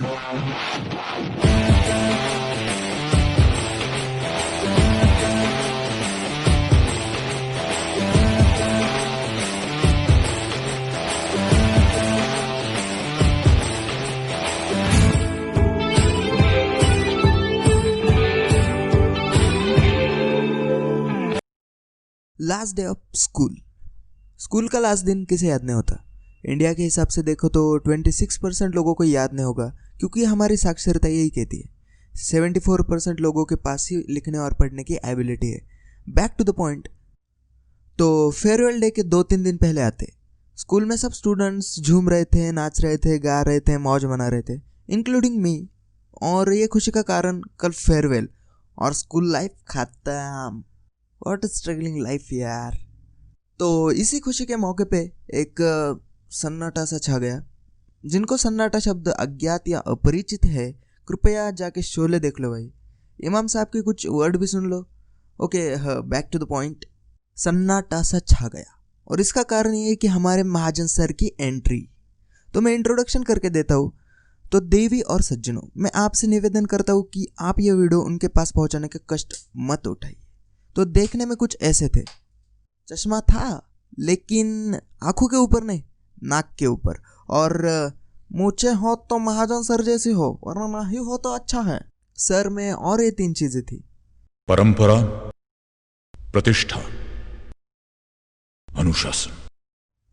Last day of school का last दिन किसे याद नहीं होता। इंडिया के हिसाब से देखो तो 26% लोगों को याद नहीं होगा, क्योंकि हमारी साक्षरता यही कहती है। 74% लोगों के पास ही लिखने और पढ़ने की एबिलिटी है। बैक टू द पॉइंट, तो फेयरवेल डे के 2-3 दिन पहले आते। स्कूल में सब स्टूडेंट्स झूम रहे थे, नाच रहे थे, गा रहे थे, मौज मना रहे थे, इंक्लूडिंग मी। और ये खुशी का कारण कल फेयरवेल और स्कूल लाइफ खत्म। व्हाट स्ट्रगलिंग लाइफ यार। तो इसी खुशी के मौके पे एक सन्नाटा सा छा गया। जिनको सन्नाटा शब्द अज्ञात या अपरिचित है, कृपया जाके शोले देख लो भाई। इमाम साहब के कुछ वर्ड भी सुन लो। Okay, back to the point. सन्नाटा सा छा गया और इसका कारण ये है कि हमारे महाजन सर की एंट्री। तो मैं इंट्रोडक्शन करके देता हूँ। तो देवी और सज्जनों, मैं आपसे निवेदन करता हूँ कि आप ये वीडियो उनके पास पहुँचाने का कष्ट मत उठाइए। तो देखने में कुछ ऐसे थे। चश्मा था लेकिन आंखों के ऊपर नहीं, नाक के ऊपर। और मूछे हो तो महाजन सर जैसी हो, वरना ना ही हो तो अच्छा है। सर में और ये 3 चीजें थी: परंपरा, प्रतिष्ठा, अनुशासन।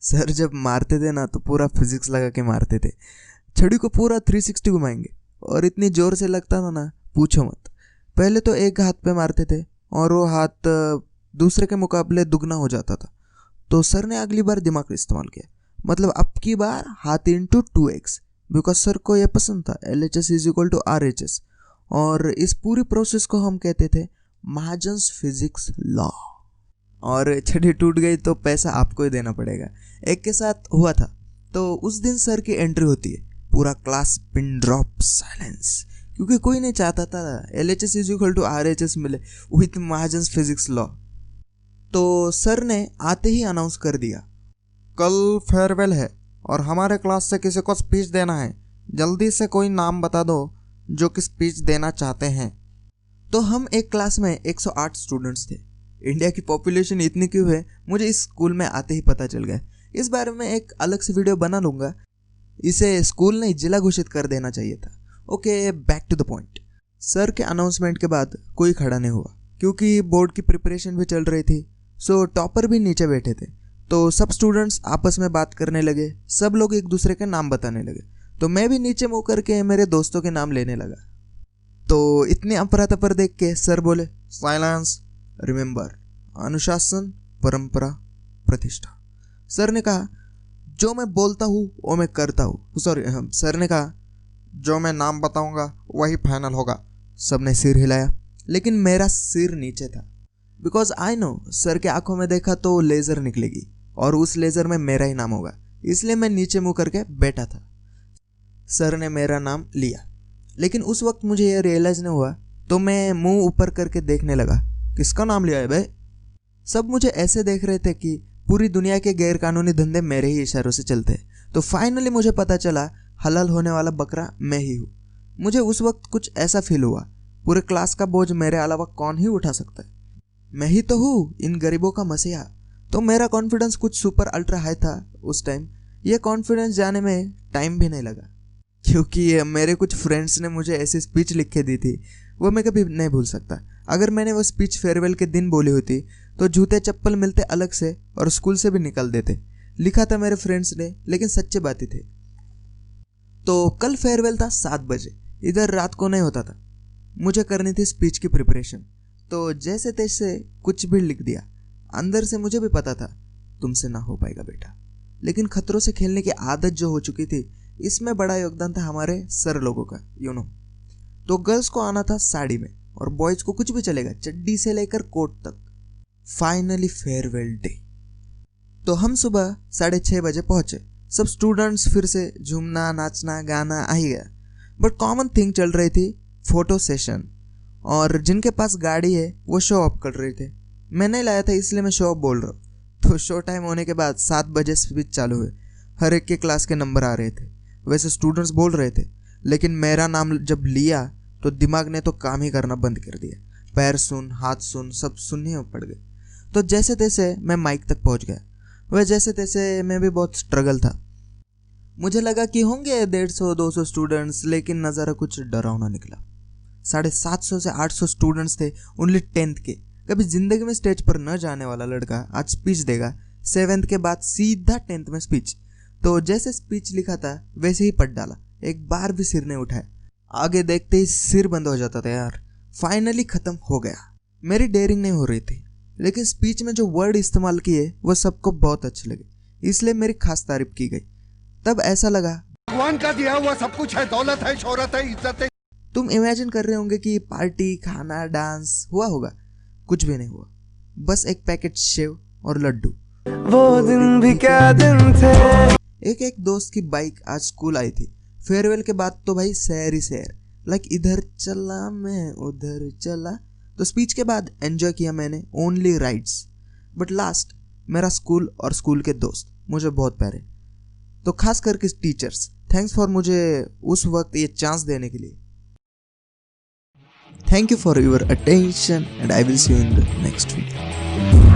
सर जब मारते थे ना तो पूरा फिजिक्स लगा के मारते थे। छड़ी को पूरा 360 घुमाएंगे और इतनी जोर से लगता था ना, पूछो मत। पहले तो एक हाथ पे मारते थे और वो हाथ दूसरे के मुकाबले दुगना हो जाता था। तो सर ने अगली बार दिमाग इस्तेमाल किया, मतलब अब की बार हाथ इंटू 2x, बिकॉज सर को ये पसंद था। LHS is equal to RHS। और इस पूरी प्रोसेस को हम कहते थे महाजन्स फिजिक्स लॉ। और छड़ी टूट गई तो पैसा आपको ही देना पड़ेगा। एक के साथ हुआ था। तो उस दिन सर की एंट्री होती है, पूरा क्लास पिन ड्रॉप साइलेंस, क्योंकि कोई नहीं चाहता था LHS is equal to RHS मिले विथ महाजन्स फिजिक्स लॉ। तो सर ने आते ही अनाउंस कर दिया, कल फेयरवेल है और हमारे क्लास से किसी को स्पीच देना है। जल्दी से कोई नाम बता दो जो कि स्पीच देना चाहते हैं। तो हम एक क्लास में 108 स्टूडेंट्स थे। इंडिया की पॉपुलेशन इतनी क्यों है, मुझे इस स्कूल में आते ही पता चल गया। इस बारे में एक अलग से वीडियो बना लूँगा। इसे स्कूल नहीं जिला घोषित कर देना चाहिए था। Okay, back to the point. Sir के अनाउंसमेंट के बाद कोई खड़ा नहीं हुआ, क्योंकि बोर्ड की प्रिपरेशन भी चल रही थी। सो टॉपर भी नीचे बैठे थे। तो सब स्टूडेंट्स आपस में बात करने लगे, सब लोग एक दूसरे के नाम बताने लगे। तो मैं भी नीचे मुँह करके मेरे दोस्तों के नाम लेने लगा। तो इतने अफरा तफर देख के सर बोले, साइलेंस, रिमेंबर, अनुशासन, परंपरा, प्रतिष्ठा। सर ने कहा, जो मैं बोलता हूँ वो मैं करता हूँ। सॉरी, सर ने कहा, जो मैं नाम बताऊंगा वही फाइनल होगा। सबने सिर हिलाया, लेकिन मेरा सिर नीचे था, बिकॉज आई नो सर के आंखों में देखा तो लेजर निकलेगी और उस लेजर में मेरा ही नाम होगा। इसलिए मैं नीचे मुंह करके बैठा था। सर ने मेरा नाम लिया, लेकिन उस वक्त मुझे यह रियलाइज नहीं हुआ। तो मैं मुंह ऊपर करके देखने लगा, किसका नाम लिया है बे। सब मुझे ऐसे देख रहे थे कि पूरी दुनिया के गैरकानूनी धंधे मेरे ही इशारों से चलते हैं। तो फाइनली मुझे पता चला हलाल होने वाला बकरा मैं ही हूँ। मुझे उस वक्त कुछ ऐसा फील हुआ, पूरे क्लास का बोझ मेरे अलावा कौन ही उठा सकता है। मैं ही तो हूँ इन गरीबों का मसीहा। तो मेरा कॉन्फिडेंस कुछ सुपर अल्ट्रा हाई था उस टाइम। ये कॉन्फिडेंस जाने में टाइम भी नहीं लगा, क्योंकि मेरे कुछ फ्रेंड्स ने मुझे ऐसी स्पीच लिख के दी थी, वो मैं कभी नहीं भूल सकता। अगर मैंने वो स्पीच फेयरवेल के दिन बोली होती तो जूते चप्पल मिलते अलग से और स्कूल से भी निकल देते। लिखा था मेरे फ्रेंड्स ने, लेकिन सच्चे बातें थे। तो कल फेयरवेल था 7 बजे। इधर रात को नहीं होता था। मुझे करनी थी स्पीच की प्रिपरेशन। तो जैसे तैसे कुछ भी लिख दिया। अंदर से मुझे भी पता था तुमसे ना हो पाएगा बेटा, लेकिन खतरों से खेलने की आदत जो हो चुकी थी, इसमें बड़ा योगदान था हमारे सर लोगों का, यू नो। तो गर्ल्स को आना था साड़ी में और बॉयज को कुछ भी चलेगा, चड्डी से लेकर कोट तक। Finally farewell day. तो हम सुबह 6:30 बजे पहुंचे। सब स्टूडेंट्स फिर से झूमना, नाचना, गाना आ ही गया। बट कॉमन थिंग चल रही थी, फोटो सेशन। और जिनके पास गाड़ी है वो शो ऑफ कर रहे थे। मैं नहीं लाया था इसलिए मैं शो ऑफ बोल रहा हूँ। तो शो टाइम होने के बाद 7 बजे स्पीच चालू हुए। हर एक के क्लास के नंबर आ रहे थे। वैसे स्टूडेंट्स बोल रहे थे, लेकिन मेरा नाम जब लिया तो दिमाग ने तो काम ही करना बंद कर दिया। पैर सुन, हाथ सुन, सब सुनने पड़ गए। तो जैसे तैसे मैं माइक तक पहुंच गया। वह जैसे तैसे मैं भी बहुत स्ट्रगल था। मुझे लगा कि होंगे 150-200 स्टूडेंट्स, लेकिन नज़ारा कुछ डरावना निकला। 750 से 800 स्टूडेंट्स थे, ओनली 10th के। कभी जिंदगी में स्टेज पर न जाने वाला लड़का आज स्पीच देगा। 7th के बाद सीधा 10th में स्पीच। तो जैसे स्पीच लिखा था वैसे ही पढ़ डाला, एक बार भी सिर नहीं उठाया। आगे देखते ही सिर बंद हो जाता था यार। फाइनली खत्म हो गया। मेरी डेयरिंग नहीं हो रही थी, लेकिन स्पीच में जो वर्ड इस्तेमाल किए वो सबको बहुत अच्छे लगे, इसलिए मेरी खास तारीफ की गई। तब ऐसा लगा भगवान का दिया हुआ सब कुछ है, दौलत है, शोहरत है, इज्जत है। तुम इमेजिन कर रहे होंगे कि पार्टी, खाना, डांस हुआ होगा। कुछ भी नहीं हुआ, बस एक पैकेट सेव और लड्डू। वो दिन भी क्या दिन थे। एक दोस्त की बाइक आज स्कूल आई थी। फेयरवेल के बाद तो भाई शहर ही शहर, लाइक इधर चला मैं उधर चला। तो स्पीच के बाद एंजॉय किया मैंने ओनली राइड्स। बट लास्ट मेरा स्कूल और स्कूल के दोस्त मुझे बहुत प्यारे। तो खास करके टीचर्स, थैंक्स फॉर मुझे उस वक्त ये चांस देने के लिए। Thank you for your attention and I will see you in the next video.